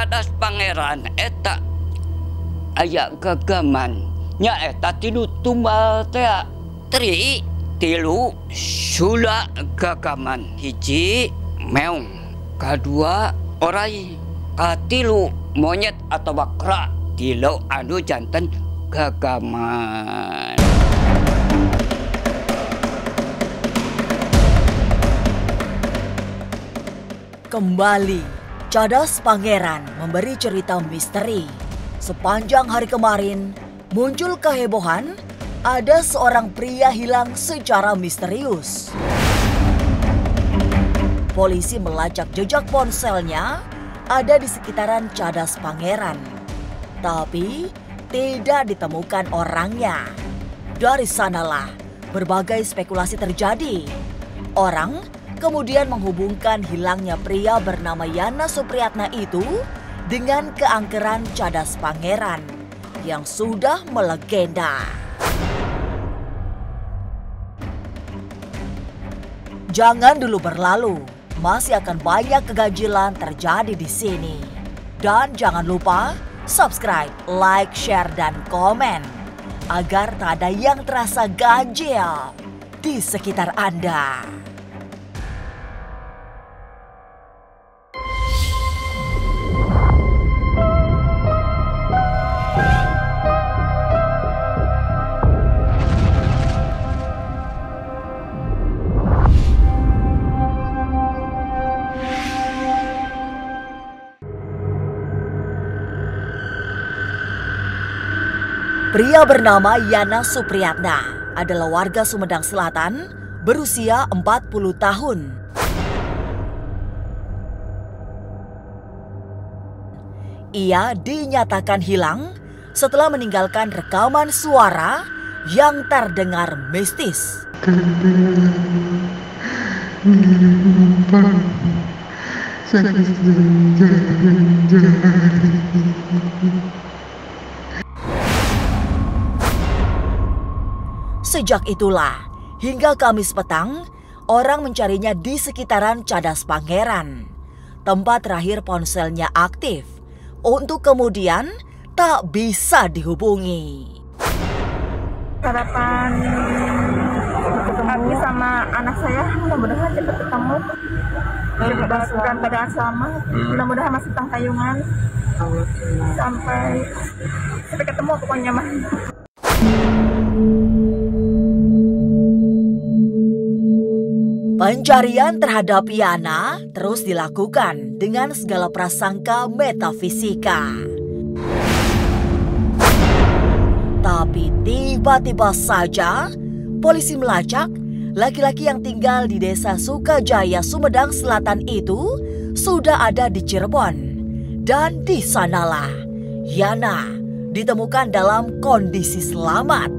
cadas pangeran eta aya gagaman nya eta tilu tumbal teh tilu sula gagaman hiji meong kadua orai katilu monyet atau bakra tilu anu janten gagaman. Kembali, Cadas Pangeran memberi cerita misteri. Sepanjang hari kemarin, muncul kehebohan, ada seorang pria hilang secara misterius. Polisi melacak jejak ponselnya, ada di sekitaran Cadas Pangeran. Tapi, tidak ditemukan orangnya. Dari sanalah, berbagai spekulasi terjadi. Orang kemudian menghubungkan hilangnya pria bernama Yana Supriyatna itu dengan keangkeran Cadas Pangeran yang sudah melegenda. Jangan dulu berlalu, masih akan banyak keganjilan terjadi di sini. Dan jangan lupa subscribe, like, share, dan komen agar tak ada yang terasa ganjil di sekitar Anda. Pria bernama Yana Supriyatna adalah warga Sumedang Selatan, berusia 40 tahun. Ia dinyatakan hilang setelah meninggalkan rekaman suara yang terdengar mistis. Sejak itulah, hingga Kamis petang, orang mencarinya di sekitaran Cadas Pangeran. Tempat terakhir ponselnya aktif, untuk kemudian tak bisa dihubungi. Harapan ketemu sama anak saya, mudah-mudahan cepat ketemu. Dibebaskan pada asrama, mudah-mudahan masih Tangkayungan. Sampai ketemu pokoknya mah. Pencarian terhadap Yana terus dilakukan dengan segala prasangka metafisika. Tapi tiba-tiba saja polisi melacak laki-laki yang tinggal di desa Sukajaya, Sumedang Selatan itu sudah ada di Cirebon. Dan di sanalah Yana ditemukan dalam kondisi selamat.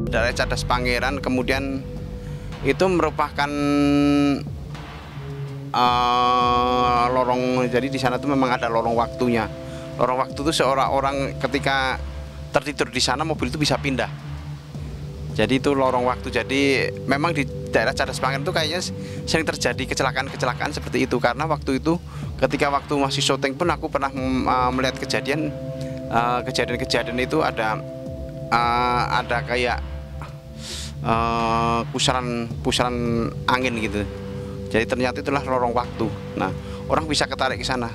Dari Cadas Pangeran kemudian itu merupakan lorong, jadi di sana tuh memang ada lorong waktunya. Lorong waktu itu seorang orang ketika tertidur di sana mobil itu bisa pindah. Jadi itu lorong waktu. Jadi memang di daerah Cadas Pangeran itu kayaknya sering terjadi kecelakaan-kecelakaan seperti itu, karena waktu itu ketika waktu masih syuting pun aku pernah melihat kejadian itu ada kayak pusaran angin gitu. Jadi ternyata itulah lorong waktu. Nah, orang bisa ketarik ke sana,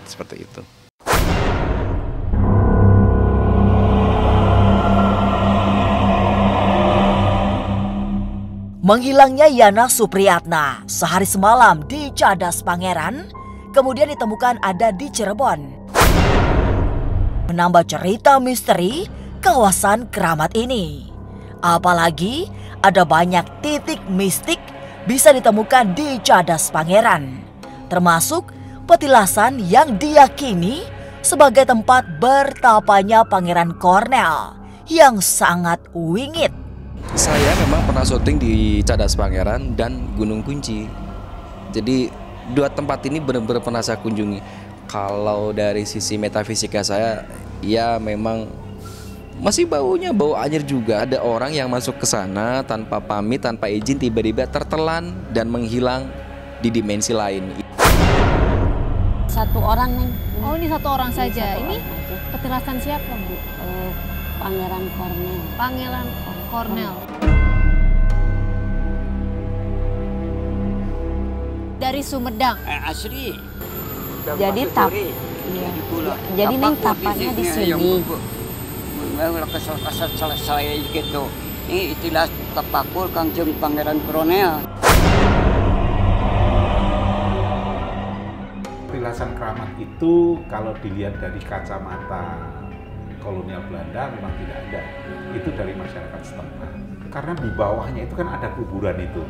seperti itu. Menghilangnya Yana Supriyatna sehari semalam di Cadas Pangeran, kemudian ditemukan ada di Cirebon. Menambah cerita misteri kawasan keramat ini. Apalagi ada banyak titik mistik bisa ditemukan di Cadas Pangeran, termasuk petilasan yang diyakini sebagai tempat bertapanya Pangeran Cornel yang sangat wingit. Saya memang pernah syuting di Cadas Pangeran dan Gunung Kunci. Jadi dua tempat ini benar-benar pernah saya kunjungi. Kalau dari sisi metafisika saya, ya memang masih baunya bau anjir juga. Ada orang yang masuk ke sana tanpa pamit, tanpa izin, tiba-tiba tertelan dan menghilang di dimensi lain. satu orang nih. Oh, ini satu orang saja. Satu Ini orang aja. petilasan siapa, Bu? Pangeran Cornel. Pangeran Cornel. Dari Sumedang. Asli. Jadi iya. Jadi neng tapanya di sini. Kesel selesai gitu. Ini istilah tapakur Kangjeng Pangeran Cornel. Petilasan keramat itu kalau dilihat dari kacamata kolonial Belanda memang tidak ada. Itu dari masyarakat setempat. Karena di bawahnya itu kan ada kuburan itu.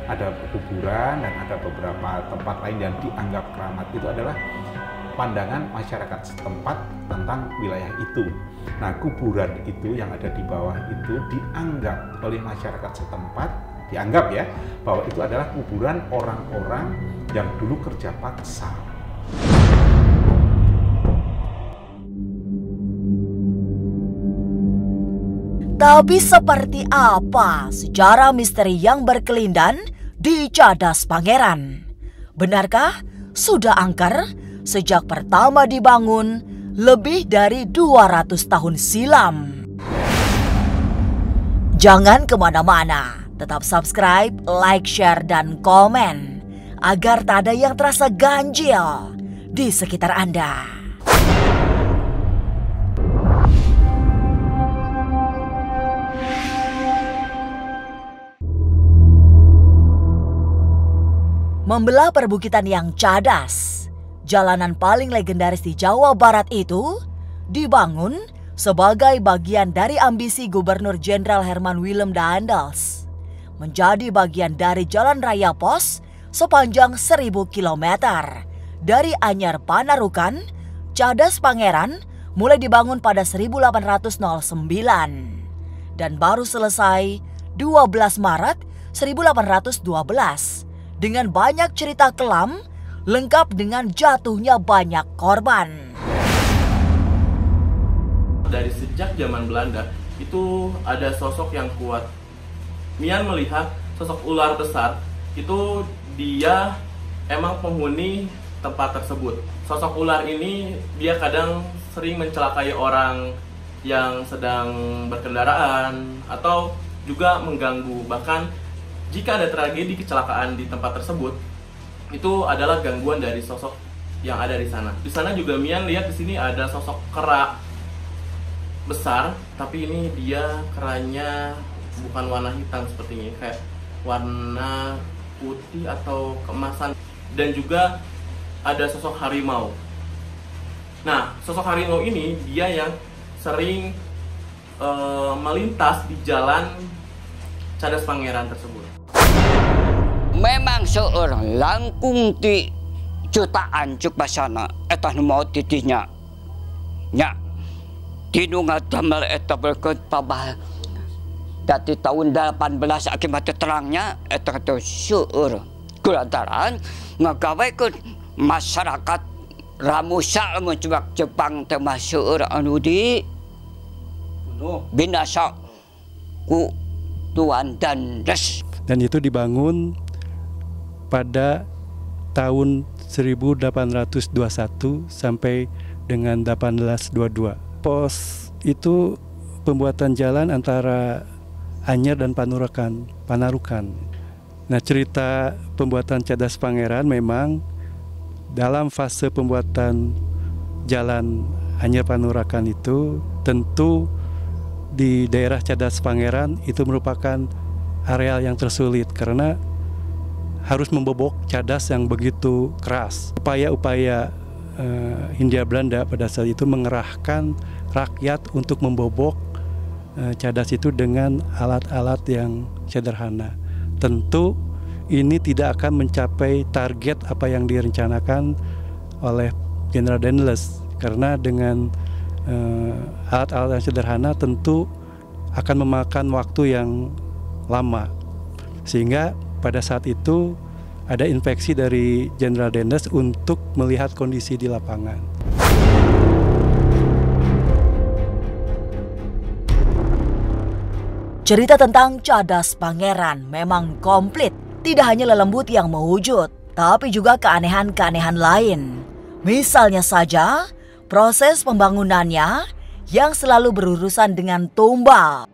Ada kuburan dan ada beberapa tempat lain yang dianggap keramat. Itu adalah pandangan masyarakat setempat tentang wilayah itu. Nah, kuburan itu yang ada di bawah itu dianggap oleh masyarakat setempat, dianggap ya, bahwa itu adalah kuburan orang-orang yang dulu kerja paksa. Tapi seperti apa sejarah misteri yang berkelindan di Cadas Pangeran? Benarkah sudah angker sejak pertama dibangun lebih dari 200 tahun silam? Jangan kemana-mana, tetap subscribe, like, share, dan komen agar tak ada yang terasa ganjil di sekitar Anda. Membelah perbukitan yang cadas, jalanan paling legendaris di Jawa Barat itu dibangun sebagai bagian dari ambisi Gubernur Jenderal Herman Willem Daendels menjadi bagian dari Jalan Raya Pos sepanjang 1000 km dari Anyar Panarukan, Cadas Pangeran mulai dibangun pada 1809 dan baru selesai 12 Maret 1812 dengan banyak cerita kelam lengkap dengan jatuhnya banyak korban. Dari sejak zaman Belanda itu ada sosok yang kuat. Mian melihat sosok ular besar itu dia emang penghuni tempat tersebut. Sosok ular ini dia kadang sering mencelakai orang yang sedang berkendaraan atau juga mengganggu. Bahkan jika ada tragedi kecelakaan di tempat tersebut, itu adalah gangguan dari sosok yang ada di sana. Di sana juga Mian lihat di sini ada sosok kera besar, tapi ini dia keranya bukan warna hitam seperti ini, kayak warna putih atau keemasan. Dan juga ada sosok harimau. Nah, sosok harimau ini dia yang sering melintas di jalan Cadas Pangeran tersebut. Memang seorang langkung di jutaan cuk basana eta nu mau titihnya nya tinunga damel eta berkeut pabah dati tahun 18 akibat terangnya eta teh seueur kulantaran ngagawekeun masyarakat Ramusa mencoba Jepang teh mah seueur anu di binasa ku Tuan Daendels. Dan itu dibangun pada tahun 1821 sampai dengan 1822. Pos itu pembuatan jalan antara Anyar dan Panarukan. Nah, cerita pembuatan Cadas Pangeran memang dalam fase pembuatan jalan Anyar Panarukan itu tentu di daerah Cadas Pangeran itu merupakan areal yang tersulit karena harus membobok cadas yang begitu keras. Upaya-upaya Hindia Belanda pada saat itu mengerahkan rakyat untuk membobok cadas itu dengan alat-alat yang sederhana. Tentu ini tidak akan mencapai target apa yang direncanakan oleh Jenderal Daendels karena dengan alat-alat yang sederhana tentu akan memakan waktu yang lama, sehingga pada saat itu ada inspeksi dari Jenderal Daendels untuk melihat kondisi di lapangan. Cerita tentang Cadas Pangeran memang komplit. Tidak hanya lelembut yang mewujud, tapi juga keanehan-keanehan lain. Misalnya saja, proses pembangunannya yang selalu berurusan dengan tumbal.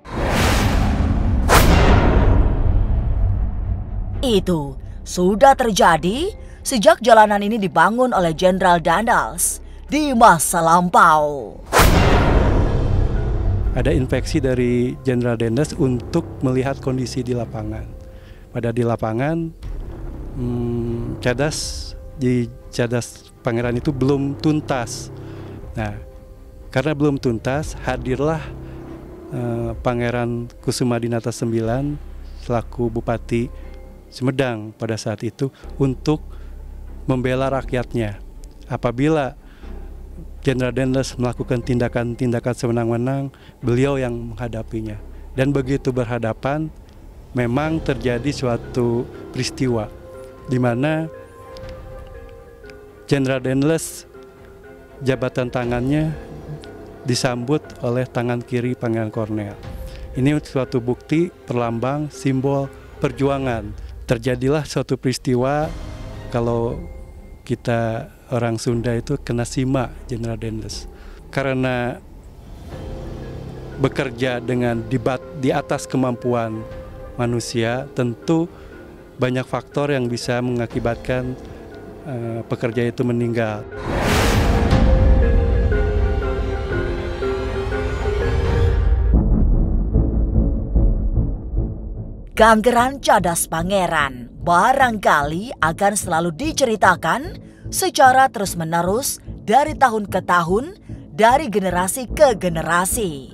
Itu sudah terjadi sejak jalanan ini dibangun oleh Jenderal Daniels di masa lampau. Ada inspeksi dari Jenderal Daniels untuk melihat kondisi di lapangan. Pada di lapangan, Cadas Pangeran itu belum tuntas. Nah, karena belum tuntas, hadirlah Pangeran Kusumadinata IX selaku Bupati Sumedang pada saat itu untuk membela rakyatnya. Apabila Jenderal Daniels melakukan tindakan-tindakan sewenang-wenang, beliau yang menghadapinya. Dan begitu berhadapan, memang terjadi suatu peristiwa di mana Jenderal Daniels jabatan tangannya disambut oleh tangan kiri Pangeran Kornel. Ini suatu bukti perlambang simbol perjuangan. Terjadilah suatu peristiwa, kalau kita orang Sunda itu kena sima Jenderal Daniels. Karena bekerja dengan di atas kemampuan manusia, tentu banyak faktor yang bisa mengakibatkan pekerja itu meninggal. Ganggeran Cadas Pangeran barangkali akan selalu diceritakan secara terus-menerus dari tahun ke tahun, dari generasi ke generasi.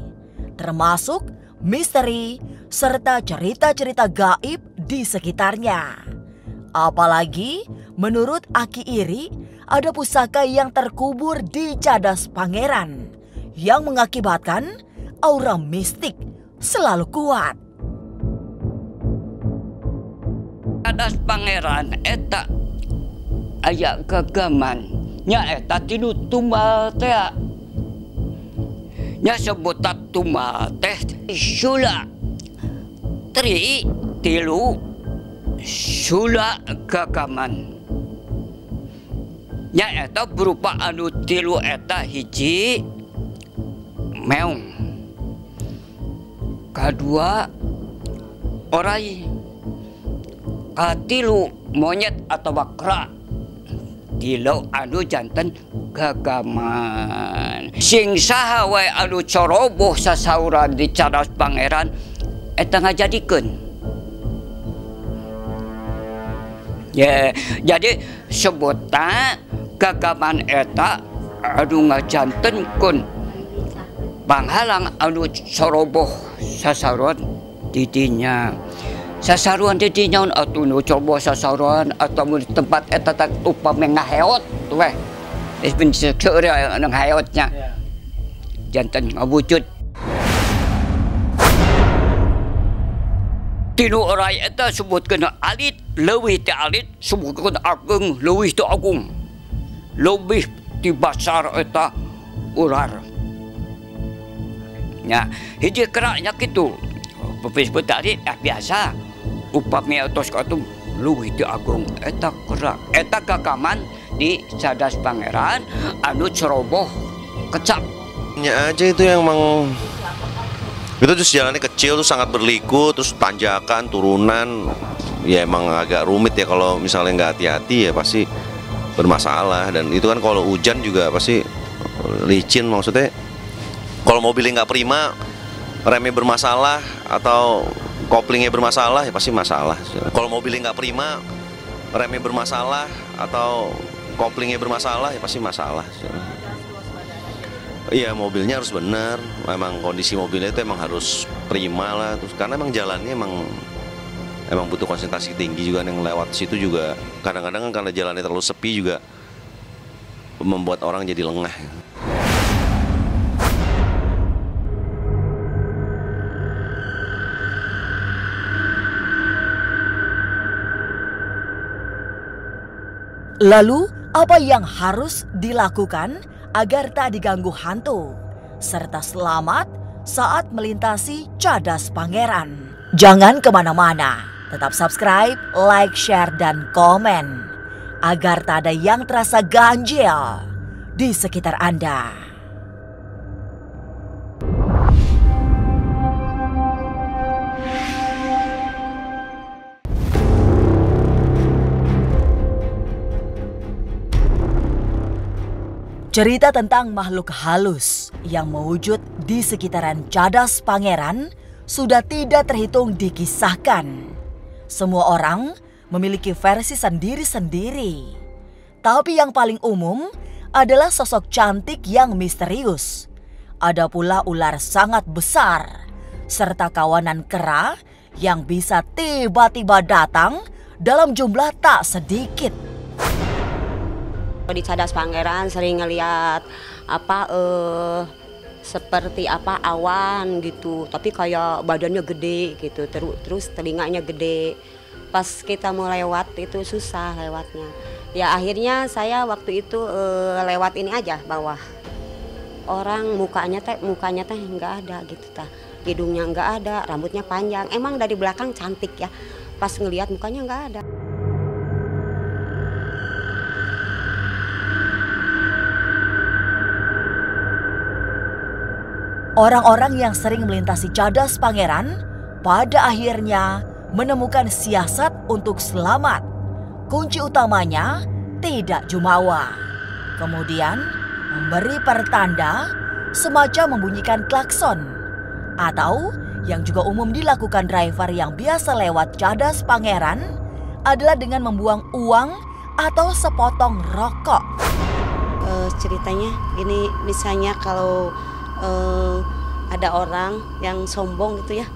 Termasuk misteri serta cerita-cerita gaib di sekitarnya. Apalagi menurut Aki Iri, ada pusaka yang terkubur di Cadas Pangeran yang mengakibatkan aura mistik selalu kuat. Cadas Pangeran eta aya gagaman nya eta tinu tumbal teh. Nya sebutan tumbal teh sula 3 sula gagaman. Nya eta berupa anu 3 eta hiji meong, kadua orai, katilu monyet atau bakra, tilu anu janten gagaman. Sing saha wae anu coroboh sasauran di Cadas Pangeran eta ngajadikeun. Ya, jadi sebutna gagaman eta anu ngajantenkeun panghalang anu coroboh sasauran di dinya. Sasaruan di dinya atuh nu coba sasaruan atau di tempat eta tak upami ngaheot weh. Wis ben seueur nang haeotnya. Janten ngawujud. Tinu orai eta sebutkeun alit, leuwih teh alit, sebutkeun ageng, leuwih teh agung. Leuwih ti basar eta ular. Nya, hiji keraknya kitu. Disebut tadi biasa upami atos katu leuwih teh agung eta kerak. Eta gagaman di Cadas Pangeran anu ceroboh kecap. Nya aja itu yang emang itu terus jalannya kecil tuh sangat berliku, terus tanjakan turunan ya emang agak rumit ya kalau misalnya nggak hati-hati ya pasti bermasalah. Dan itu kan kalau hujan juga pasti licin, maksudnya kalau mobilnya nggak prima, remnya bermasalah atau koplingnya bermasalah ya pasti masalah. Kalau mobilnya nggak prima, remnya bermasalah atau koplingnya bermasalah ya pasti masalah. Iya, mobilnya harus benar, memang kondisi mobilnya itu emang harus prima lah, terus karena emang jalannya emang butuh konsentrasi tinggi juga. Yang lewat situ juga kadang-kadang kan karena jalannya terlalu sepi juga membuat orang jadi lengah. Lalu, apa yang harus dilakukan agar tak diganggu hantu, serta selamat saat melintasi Cadas Pangeran? Jangan kemana-mana, tetap subscribe, like, share, dan komen. agar tak ada yang terasa ganjil di sekitar Anda. Cerita tentang makhluk halus yang mewujud di sekitaran Cadas Pangeran sudah tidak terhitung dikisahkan. Semua orang memiliki versi sendiri-sendiri. Tapi yang paling umum adalah sosok cantik yang misterius. Ada pula ular sangat besar, serta kawanan kera yang bisa tiba-tiba datang dalam jumlah tak sedikit. Di Cadas Pangeran sering ngeliat seperti awan gitu, tapi kayak badannya gede gitu, terus telinganya gede. Pas kita mau lewat itu susah lewatnya. Ya akhirnya saya waktu itu lewat ini aja bawah. Orang mukanya teh nggak ada gitu tah. Hidungnya nggak ada, rambutnya panjang. Emang dari belakang cantik ya. Pas ngelihat mukanya nggak ada. Orang-orang yang sering melintasi Cadas Pangeran pada akhirnya menemukan siasat untuk selamat. Kunci utamanya tidak jumawa. Kemudian memberi pertanda semacam membunyikan klakson. Atau yang juga umum dilakukan driver yang biasa lewat Cadas Pangeran adalah dengan membuang uang atau sepotong rokok. Ceritanya gini, misalnya kalau ada orang yang sombong gitu ya,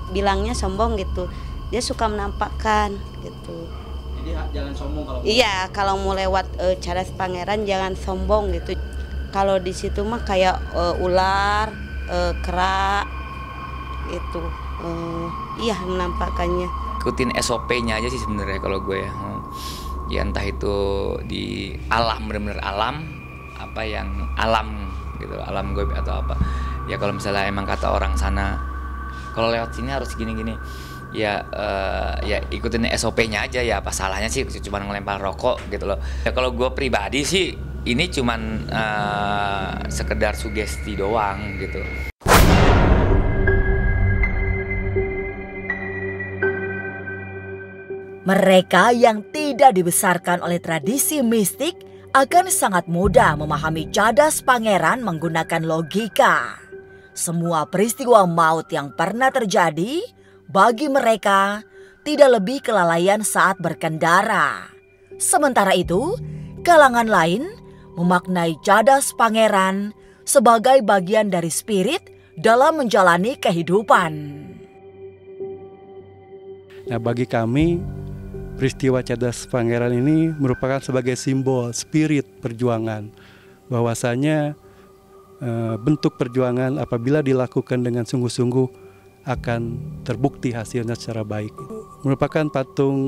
bilangnya sombong gitu, dia suka menampakkan gitu. Jadi jangan sombong kalau iya, kalau mau lewat Cadas Pangeran jangan sombong gitu. Kalau di situ mah kayak ular, kera itu, iya menampakkannya. Ikutin SOP-nya aja sih sebenarnya kalau gue ya. Ya entah itu di alam, benar-benar alam, apa yang alam gitu, alam gue atau apa. Ya kalau misalnya emang kata orang sana kalau lewat sini harus gini-gini, ya ya ikutin SOP-nya aja. Ya apa salahnya sih cuma ngelempar rokok gitu loh. Ya kalau gue pribadi sih ini cuman sekedar sugesti doang gitu. Mereka yang tidak dibesarkan oleh tradisi mistik akan sangat mudah memahami Cadas Pangeran menggunakan logika. Semua peristiwa maut yang pernah terjadi bagi mereka tidak lebih kelalaian saat berkendara. Sementara itu, kalangan lain memaknai Cadas Pangeran sebagai bagian dari spirit dalam menjalani kehidupan. Nah, bagi kami peristiwa Cadas Pangeran ini merupakan sebagai simbol spirit perjuangan, bahwasanya bentuk perjuangan apabila dilakukan dengan sungguh-sungguh akan terbukti hasilnya secara baik. Merupakan patung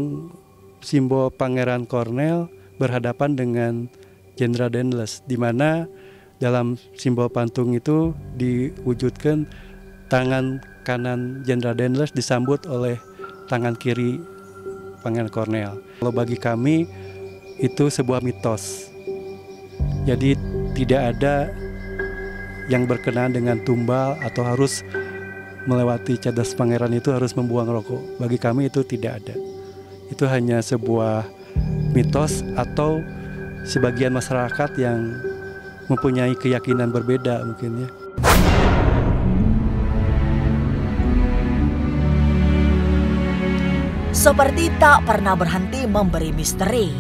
simbol Pangeran Cornell berhadapan dengan Jenderal Dauntless, di mana dalam simbol patung itu diwujudkan tangan kanan Jenderal Dauntless disambut oleh tangan kiri Pangeran Cornell. Kalau bagi kami itu sebuah mitos. Jadi tidak ada yang berkenaan dengan tumbal atau harus melewati Cadas Pangeran itu harus membuang rokok. Bagi kami itu tidak ada. Itu hanya sebuah mitos atau sebagian masyarakat yang mempunyai keyakinan berbeda mungkin ya. Seperti tak pernah berhenti memberi misteri,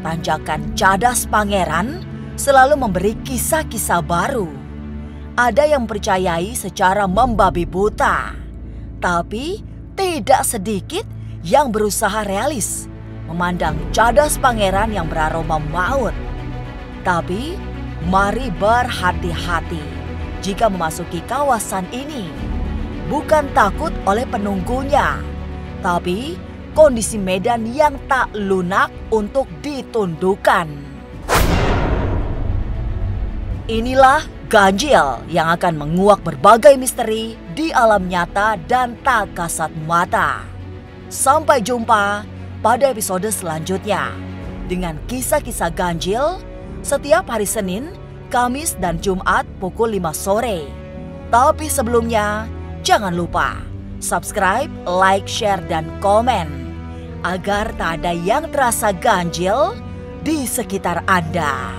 tanjakan Cadas Pangeran selalu memberi kisah-kisah baru. Ada yang percayai secara membabi buta, tapi tidak sedikit yang berusaha realis memandang Cadas Pangeran yang beraroma maut. Tapi mari berhati-hati jika memasuki kawasan ini. Bukan takut oleh penunggunya, tapi kondisi medan yang tak lunak untuk ditundukkan. Inilah ganjil yang akan menguak berbagai misteri di alam nyata dan tak kasat mata. Sampai jumpa pada episode selanjutnya. dengan kisah-kisah ganjil setiap hari Senin, Kamis, dan Jumat pukul 5 sore. Tapi sebelumnya, jangan lupa subscribe, like, share, dan komen agar tak ada yang terasa ganjil di sekitar Anda.